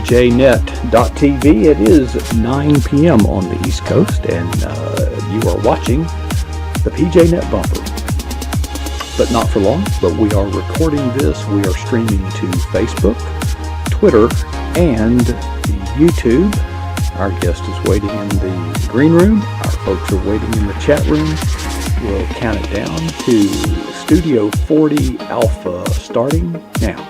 PJNET.TV. It is 9 p.m. on the East Coast, and you are watching the PJNET bumper. But not for long, but we are recording this. We are streaming to Facebook, Twitter, and YouTube. Our guest is waiting in the green room. Our folks are waiting in the chat room. We'll count it down to Studio 40 Alpha starting now.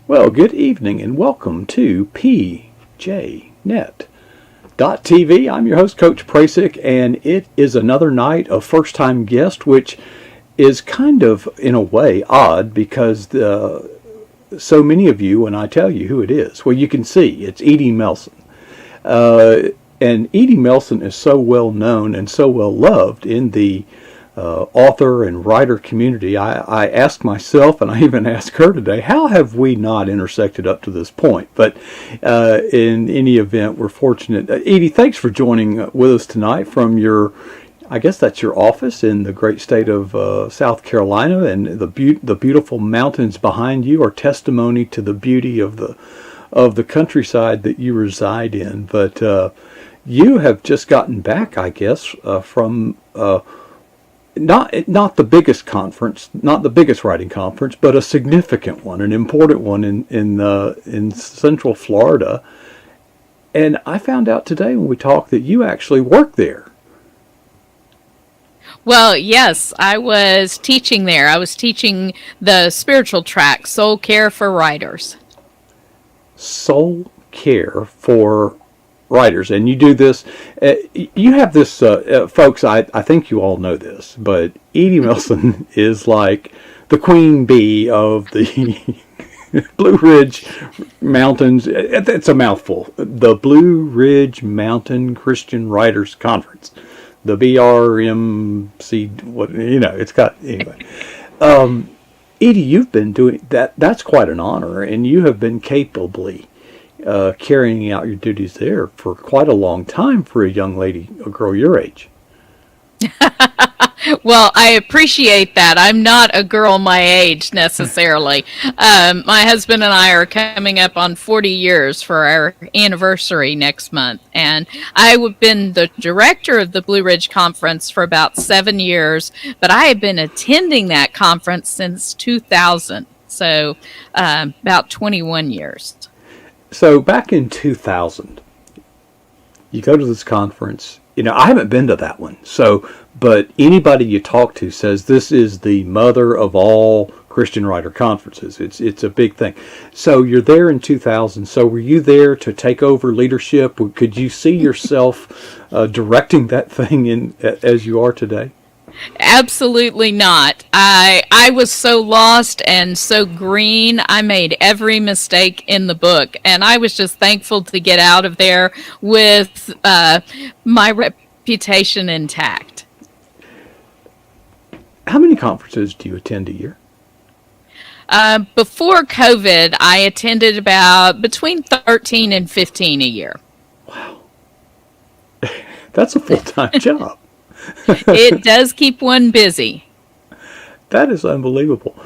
Well, good evening and welcome to PJNET.TV. I'm your host, Coach Prasick, and it is another night of first-time guest, which is kind of, in a way, odd because so many of you, when I tell you who it is, well, you can see it's Edie Melson. And Edie Melson is so well known and so well loved in the author and writer community. I asked myself, and I even asked her today, how have we not intersected up to this point? But in any event, we're fortunate. Edie, thanks for joining with us tonight from your, I guess that's your office in the great state of South Carolina, and the beautiful mountains behind you are testimony to the beauty of the countryside that you reside in. But you have just gotten back, I guess, from not the biggest conference, not the biggest writing conference, but a significant one, an important one in Central Florida. And I found out today when we talked that you actually work there. Well, yes, I was teaching there. I was teaching the spiritual track, Soul Care for Writers. Soul Care for Writers. And you do this, you have this, folks, I think you all know this, but Edie Melson is like the queen bee of the Blue Ridge Mountains. It's a mouthful. The Blue Ridge Mountain Christian Writers Conference. The BRMC, it's got, anyway. Edie, you've been doing that. That's quite an honor, and you have been capably carrying out your duties there for quite a long time for a young lady, a girl your age. Well, I appreciate that. I'm not a girl my age necessarily. My husband and I are coming up on 40 years for our anniversary next month. And I've been the director of the Blue Ridge Conference for about 7 years, but I have been attending that conference since 2000. So about 21 years. So back in 2000, you go to this conference. I haven't been to that one. But anybody you talk to says this is the mother of all Christian writer conferences. It's a big thing. So you're there in 2000. So were you there to take over leadership? Could you see yourself directing that thing as you are today? Absolutely not. I was so lost and so green. I made every mistake in the book, and I was just thankful to get out of there with my reputation intact. How many conferences do you attend a year? Before COVID, I attended about between 13 and 15 a year. Wow. That's a full-time job. It does keep one busy. That is unbelievable.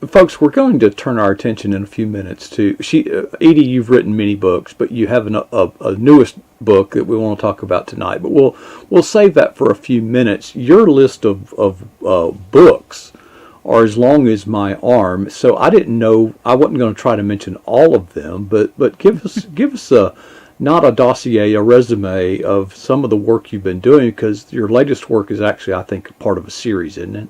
Folks, we're going to turn our attention in a few minutes to Edie. You've written many books, but you have a newest book that we want to talk about tonight. But we'll save that for a few minutes. Your list of books are as long as my arm, so I didn't know. I wasn't going to try to mention all of them, but give us not a dossier, a resume of some of the work you've been doing, because your latest work is actually, I think, part of a series, isn't it?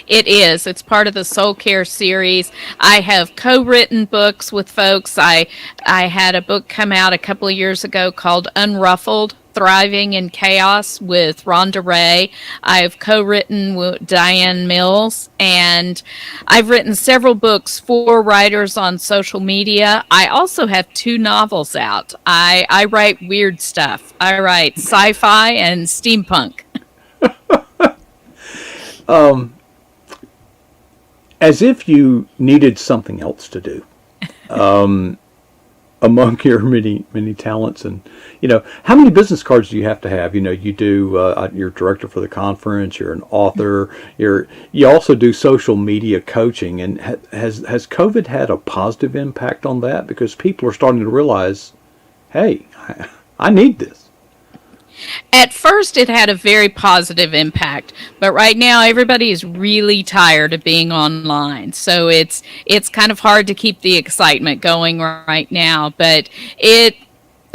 It is. It's part of the Soul Care series. I have co-written books with folks. I had a book come out a couple of years ago called Unruffled, Thriving in Chaos with Rhonda Ray. I've co-written with Diane Mills, and I've written several books for writers on social media. I also have 2 novels out. I write weird stuff. I write sci-fi and steampunk. As if you needed something else to do. among your many talents. And how many business cards do you have to have? You do you're director for the conference, you're an author, you also do social media coaching. And has COVID had a positive impact on that, because people are starting to realize, hey, I need this? At first, it had a very positive impact, but right now everybody is really tired of being online. So it's kind of hard to keep the excitement going right now. But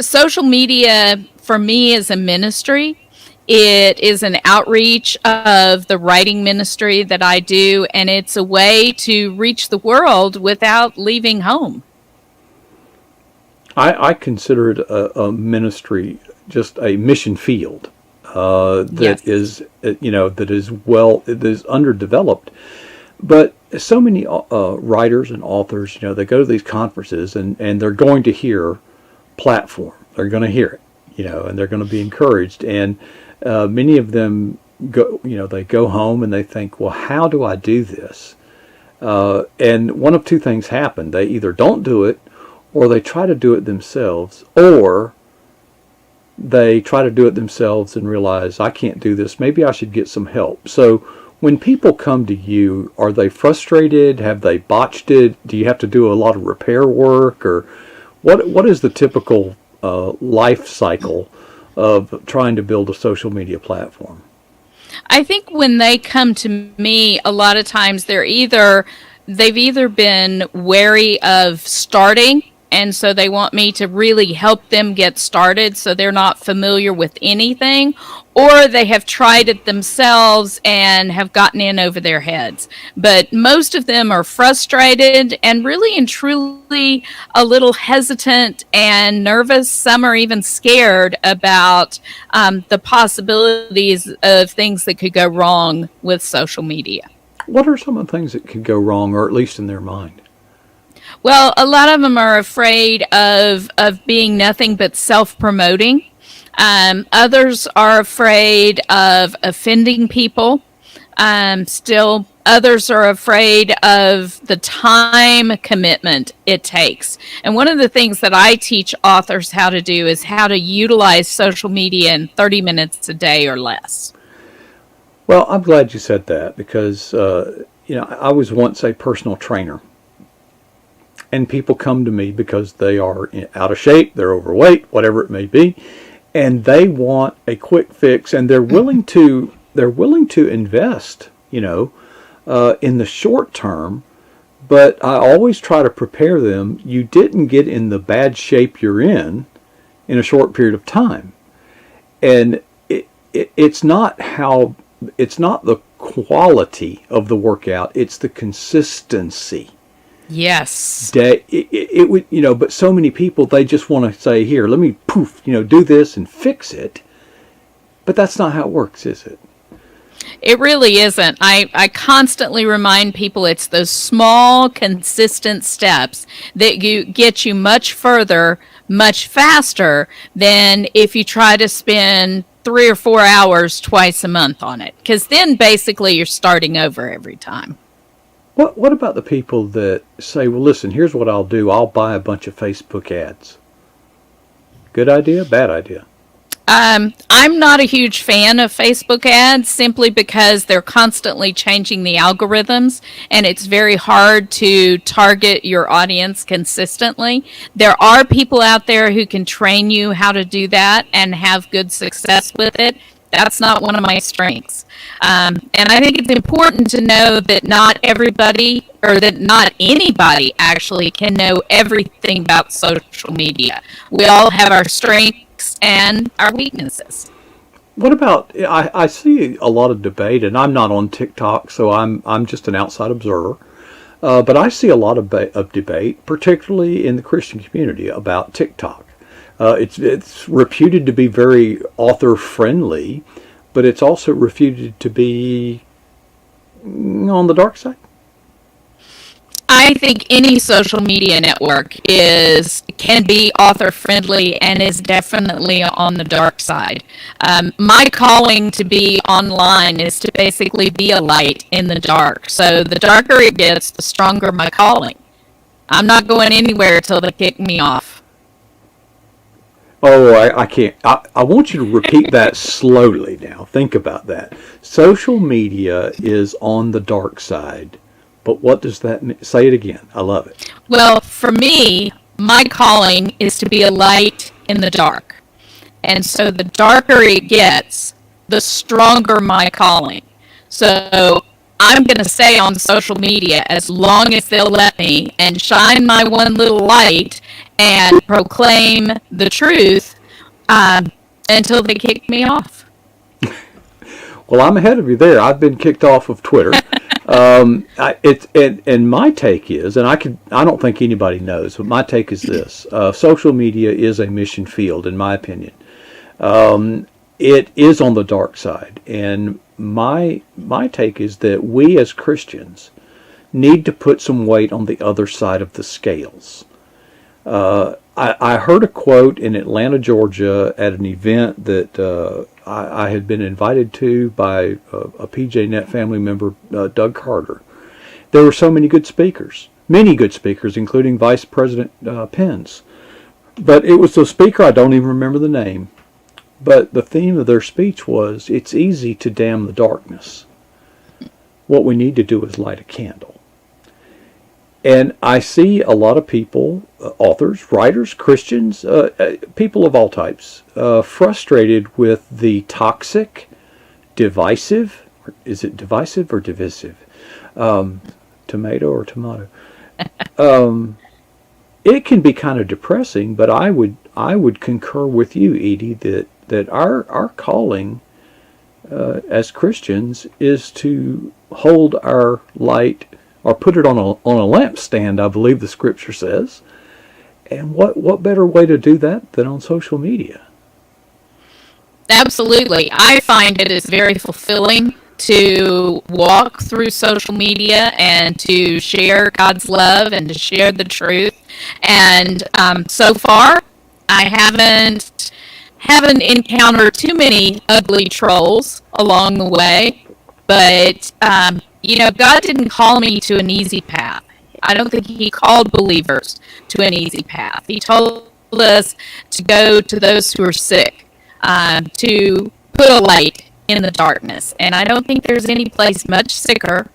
social media for me is a ministry. It is an outreach of the writing ministry that I do, and it's a way to reach the world without leaving home. I consider it a ministry, just a mission field that is underdeveloped. But so many writers and authors, they go to these conferences and they're going to hear platform. They're going to hear it, and they're going to be encouraged. And many of them they go home and they think, well, how do I do this? And one of two things happen. They either don't do it, or they try to do it themselves, or they try to do it themselves and realize, I can't do this. Maybe I should get some help. So when people come to you, are they frustrated? Have they botched it? Do you have to do a lot of repair work? Or what is the typical life cycle of trying to build a social media platform? I think when they come to me, a lot of times they've either been wary of starting, and so they want me to really help them get started so they're not familiar with anything, or they have tried it themselves and have gotten in over their heads. But most of them are frustrated and really and truly a little hesitant and nervous. Some are even scared about the possibilities of things that could go wrong with social media. What are some of the things that could go wrong, or at least in their mind? Well, a lot of them are afraid of being nothing but self-promoting. Others are afraid of offending people. Still, others are afraid of the time commitment it takes. And one of the things that I teach authors how to do is how to utilize social media in 30 minutes a day or less. Well, I'm glad you said that, because I was once a personal trainer. And people come to me because they are out of shape, they're overweight, whatever it may be, and they want a quick fix, and they're willing to invest, in the short term. But I always try to prepare them. You didn't get in the bad shape you're in a short period of time, and it's not the quality of the workout; it's the consistency. Yes. It would, but so many people, they just want to say, here, let me do this and fix it. But that's not how it works, is it? It really isn't. I constantly remind people it's those small, consistent steps that get you much further, much faster than if you try to spend 3 or 4 hours twice a month on it. Because then basically you're starting over every time. What about the people that say, well, listen, here's what I'll do. I'll buy a bunch of Facebook ads. Good idea? Bad idea? I'm not a huge fan of Facebook ads, simply because they're constantly changing the algorithms, and it's very hard to target your audience consistently. There are people out there who can train you how to do that and have good success with it. That's not one of my strengths. And I think it's important to know that not everybody, or that not anybody actually can know everything about social media. We all have our strengths and our weaknesses. What about, I see a lot of debate, and I'm not on TikTok, so I'm just an outside observer. But I see a lot of debate, particularly in the Christian community, about TikTok. It's reputed to be very author friendly, but it's also reputed to be on the dark side. I think any social media network can be author friendly and is definitely on the dark side. My calling to be online is to basically be a light in the dark. So the darker it gets, the stronger my calling. I'm not going anywhere till they kick me off. Oh, I can't. I want you to repeat that slowly now. Think about that. Social media is on the dark side. But what does that mean? Say it again. I love it. Well, for me, my calling is to be a light in the dark. And so the darker it gets, the stronger my calling. So I'm going to stay on social media as long as they'll let me and shine my one little light and proclaim the truth until they kick me off. Well, I'm ahead of you there. I've been kicked off of Twitter. And my take is, and I don't think anybody knows, but my take is this: social media is a mission field, in my opinion. It is on the dark side, and my take is that we as Christians need to put some weight on the other side of the scales. I heard a quote in Atlanta, Georgia, at an event that I had been invited to by a PJNET family member, Doug Carter. There were so many good speakers, including Vice President Pence. But it was a speaker, I don't even remember the name, but the theme of their speech was, it's easy to damn the darkness. What we need to do is light a candle. And I see a lot of people, authors, writers, Christians, people of all types, frustrated with the toxic, divisive, is it divisive or divisive? Tomato or tomato? It can be kind of depressing, but I would concur with you, Edie, that our calling as Christians is to hold our light, or put it on a lampstand, I believe the scripture says. And what better way to do that than on social media? Absolutely. I find it is very fulfilling to walk through social media and to share God's love and to share the truth. And so far, I haven't encountered too many ugly trolls along the way, but God didn't call me to an easy path. I don't think he called believers to an easy path. He told us to go to those who are sick, to put a light in the darkness. And I don't think there's any place much sicker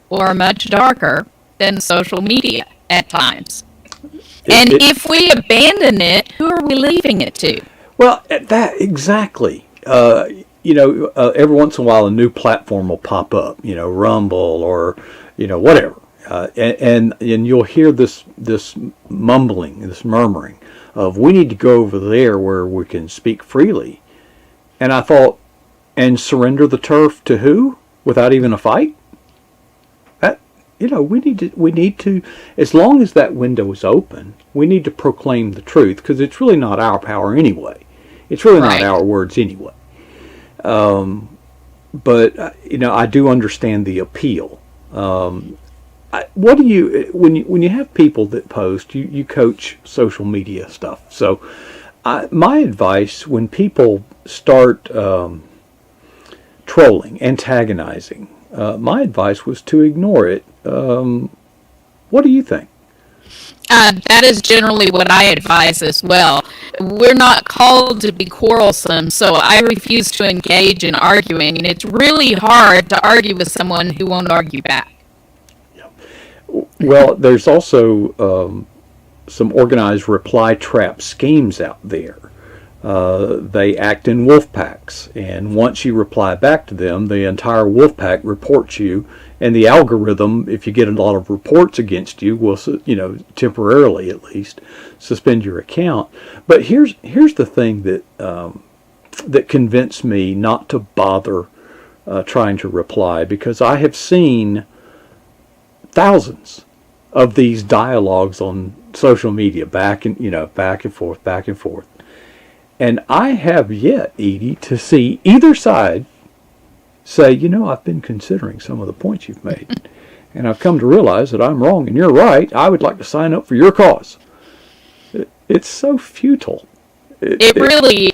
or much darker than social media at times. If we abandon it, who are we leaving it to? Well, that exactly. Every once in a while a new platform will pop up, Rumble or, whatever. And you'll hear this mumbling, this murmuring of, we need to go over there where we can speak freely. And I thought, and surrender the turf to who? Without even a fight? We need to, as long as that window is open, we need to proclaim the truth, because it's really not our power anyway. It's really not our words anyway. But I do understand the appeal. What do you, when you have people that post, you coach social media stuff. So my advice, when people start trolling, antagonizing, my advice was to ignore it. What do you think? That is generally what I advise as well. We're not called to be quarrelsome, so I refuse to engage in arguing, and it's really hard to argue with someone who won't argue back. Yeah. Well, there's also some organized reply trap schemes out there. They act in wolf packs, and once you reply back to them, the entire wolf pack reports you, and the algorithm, if you get a lot of reports against you, will, temporarily at least, suspend your account. But here's the thing that convinced me not to bother trying to reply, because I have seen thousands of these dialogues on social media, back and forth. And I have yet, Edie, to see either side say, I've been considering some of the points you've made, and I've come to realize that I'm wrong and you're right. I would like to sign up for your cause. It's so futile. It really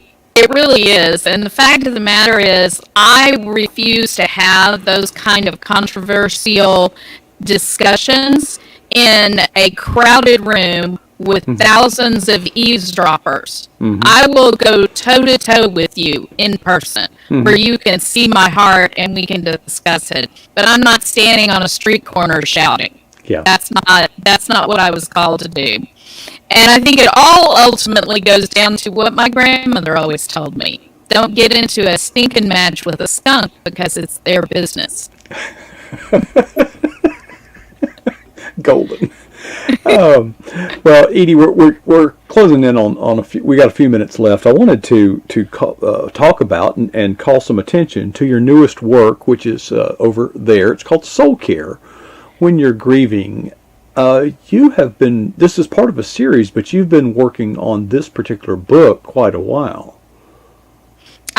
is. And the fact of the matter is, I refuse to have those kind of controversial discussions in a crowded room with thousands of eavesdroppers. Mm-hmm. I will go toe to toe with you in person, where you can see my heart and we can discuss it. But I'm not standing on a street corner shouting. Yeah. That's not what I was called to do. And I think it all ultimately goes down to what my grandmother always told me. Don't get into a stinking match with a skunk because it's their business. Golden. Well, Edie, we're closing in on a few. We got a few minutes left. I wanted to talk about and call some attention to your newest work, which is over there. It's called Soul Care. When you're grieving, you have been. This is part of a series, but you've been working on this particular book quite a while.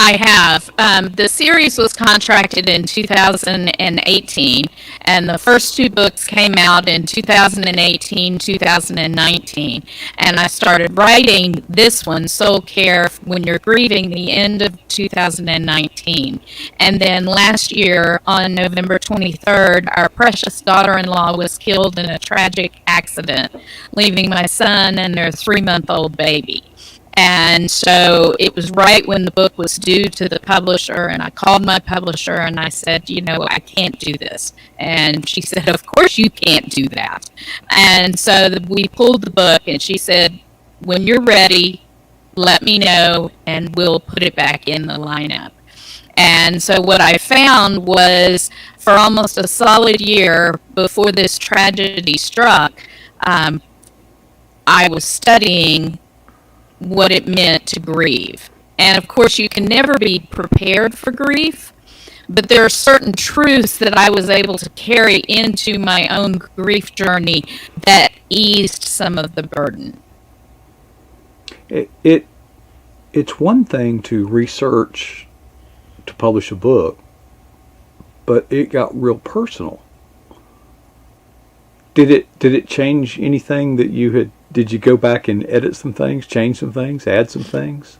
I have. The series was contracted in 2018, and the first two books came out in 2018, 2019. And I started writing this one, Soul Care, When You're Grieving, the end of 2019. And then last year, on November 23rd, our precious daughter-in-law was killed in a tragic accident, leaving my son and their 3-month-old baby. And so it was right when the book was due to the publisher, and I called my publisher and I said, I can't do this. And she said, of course you can't do that. And so we pulled the book, and she said, when you're ready, let me know and we'll put it back in the lineup. And so what I found was, for almost a solid year before this tragedy struck, I was studying what it meant to grieve. And of course, you can never be prepared for grief, but there are certain truths that I was able to carry into my own grief journey that eased some of the burden. It's one thing to research to publish a book, but it got real personal. Did it change anything that you had? Did you go back and edit some things, change some things, add some things?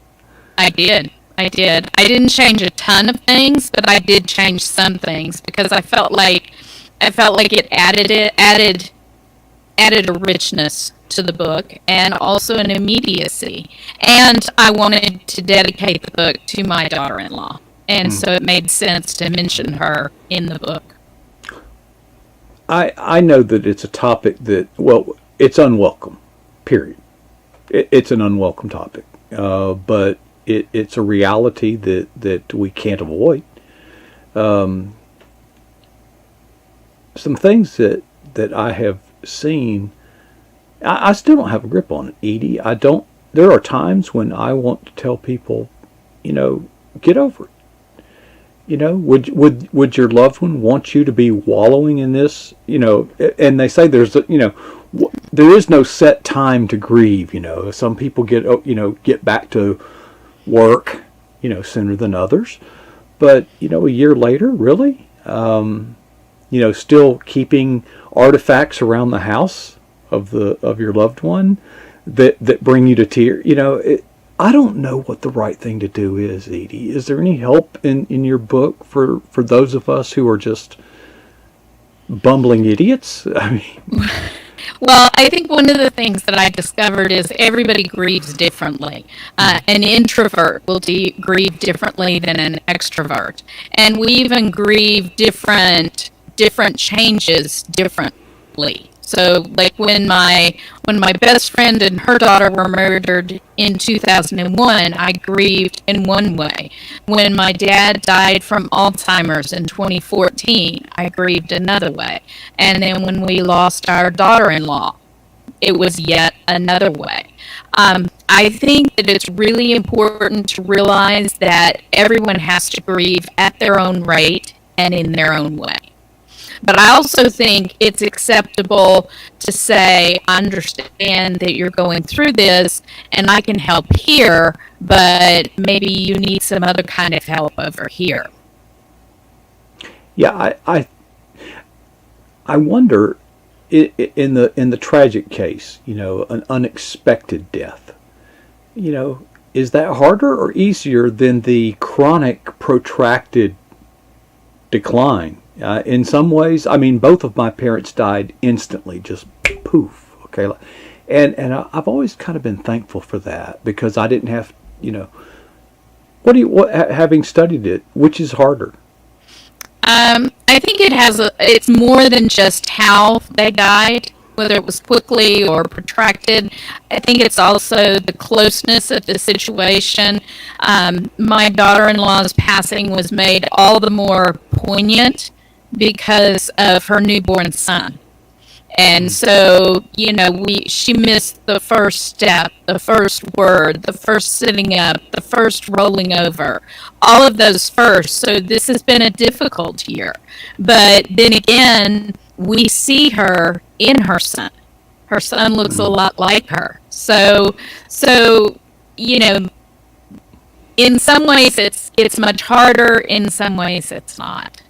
I did. I didn't change a ton of things, but I did change some things because I felt like it added a richness to the book and also an immediacy. And I wanted to dedicate the book to my daughter-in-law. And so it made sense to mention her in the book. I know that it's a topic that, it's unwelcome. Period. It's an unwelcome topic, but it's a reality that we can't avoid. Some things that I have seen, I still don't have a grip on it, Edie. There are times when I want to tell people, get over it. Would your loved one want you to be wallowing in this? And they say there is no set time to grieve. Some people get back to work, sooner than others. But a year later, really, still keeping artifacts around the house of your loved one that bring you to tears. I don't know what the right thing to do is, Edie. Is there any help in your book for those of us who are just bumbling idiots? I mean, well, I think one of the things that I discovered is everybody grieves differently. An introvert will grieve differently than an extrovert, and we even grieve different changes differently. So, like when my best friend and her daughter were murdered in 2001, I grieved in one way. When my dad died from Alzheimer's in 2014, I grieved another way. And then when we lost our daughter-in-law, it was yet another way. I think that it's really important to realize that everyone has to grieve at their own rate and in their own way. But I also think it's acceptable to say, I understand that you're going through this and I can help here, but maybe you need some other kind of help over here. Yeah, I wonder, in the tragic case, an unexpected death, is that harder or easier than the chronic, protracted decline? In some ways, I mean, both of my parents died instantly, just poof. Okay, I've always kind of been thankful for that, because I didn't have, having studied it, which is harder? I think it's more than just how they died, whether it was quickly or protracted. I think it's also the closeness of the situation. My daughter-in-law's passing was made all the more poignant because of her newborn son. And so, she missed the first step, the first word, the first sitting up, the first rolling over, all of those first. So this has been a difficult year. But then again, we see her in her son. Her son looks a lot like her. So, in some ways it's much harder, in some ways it's not.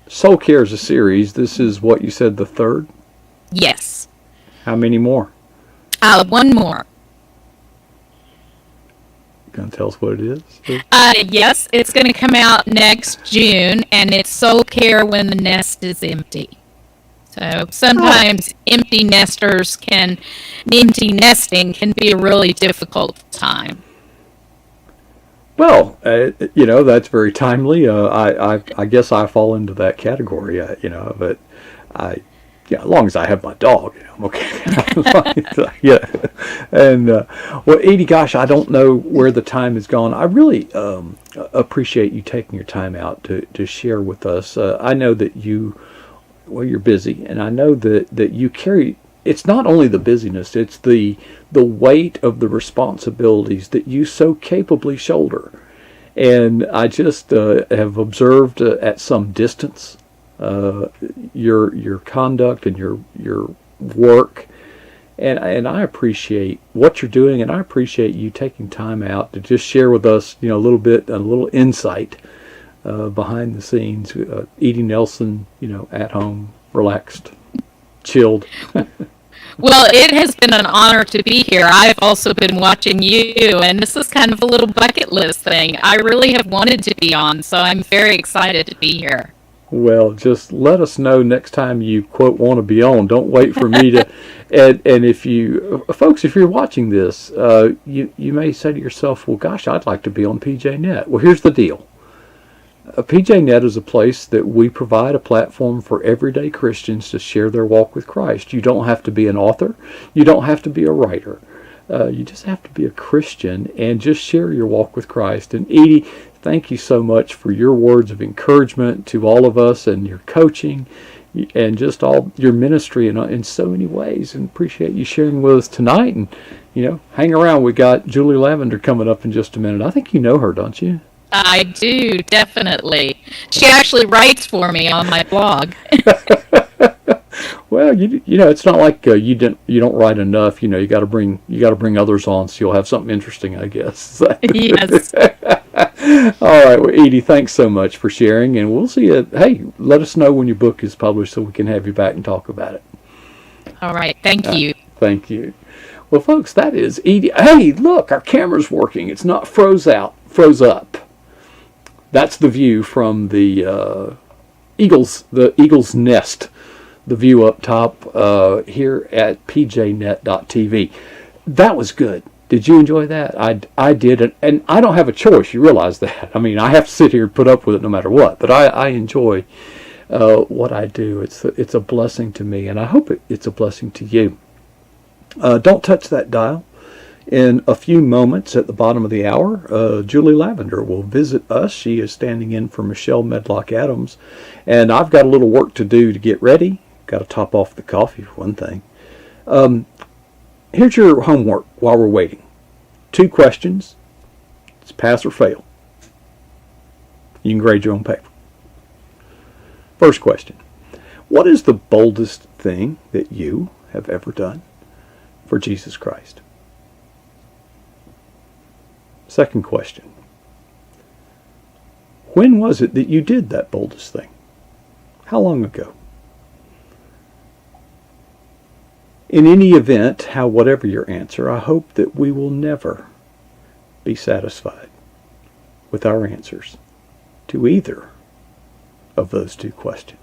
Soul Care is a series. This is what you said, the third? Yes. How many more? One more. Going to tell us what it is? Yes, it's going to come out next June, and it's Soul Care When the Nest is Empty. So sometimes empty nesting can be a really difficult time. Well, that's very timely. I guess I fall into that category, but as long as I have my dog, I'm okay. Yeah. And, well, Edie, gosh, I don't know where the time has gone. I really appreciate you taking your time out to share with us. I know that you're busy, and I know that you carry, it's not only the busyness, it's the weight of the responsibilities that you so capably shoulder. And I just have observed at some distance your conduct and your work, and I appreciate what you're doing, and I appreciate you taking time out to just share with us, a little insight behind the scenes. Edie Nelson, at home, relaxed, chilled. Well, it has been an honor to be here. I've also been watching you, and this is kind of a little bucket list thing. I really have wanted to be on, so I'm very excited to be here. Well, just let us know next time you, quote, want to be on. Don't wait for me to. And if you're watching this, you may say to yourself, well, gosh, I'd like to be on PJNET. Well, here's the deal. PJNET is a place that we provide a platform for everyday Christians to share their walk with Christ. You don't have to be an author. You don't have to be a writer. You just have to be a Christian and just share your walk with Christ. And Edie, thank you so much for your words of encouragement to all of us, and your coaching and just all your ministry in so many ways. And appreciate you sharing with us tonight. And, hang around. We got Julie Lavender coming up in just a minute. I think you know her, don't you? I do, definitely. She actually writes for me on my blog. Well, it's not like you don't write enough. You got to bring others on, so you'll have something interesting, I guess. Yes. All right, well, Edie, thanks so much for sharing, and we'll see you. Hey, let us know when your book is published so we can have you back and talk about it. All right, thank you. Thank you. Well, folks, that is Edie. Hey, look, our camera's working. It's not froze up. That's the view from the Eagle's Nest, the view up top here at PJNET.tv. That was good. Did you enjoy that? I did, and I don't have a choice. You realize that. I mean, I have to sit here and put up with it no matter what. But I enjoy what I do. It's a blessing to me, and I hope it's a blessing to you. Don't touch that dial. In a few moments at the bottom of the hour, Julie Lavender will visit us. She is standing in for Michelle Medlock-Adams. And I've got a little work to do to get ready. Got to top off the coffee, for one thing. Here's your homework while we're waiting. 2 questions. It's pass or fail. You can grade your own paper. First question. What is the boldest thing that you have ever done for Jesus Christ? Second question. When was it that you did that boldest thing? How long ago? In any event, whatever your answer, I hope that we will never be satisfied with our answers to either of those 2 questions.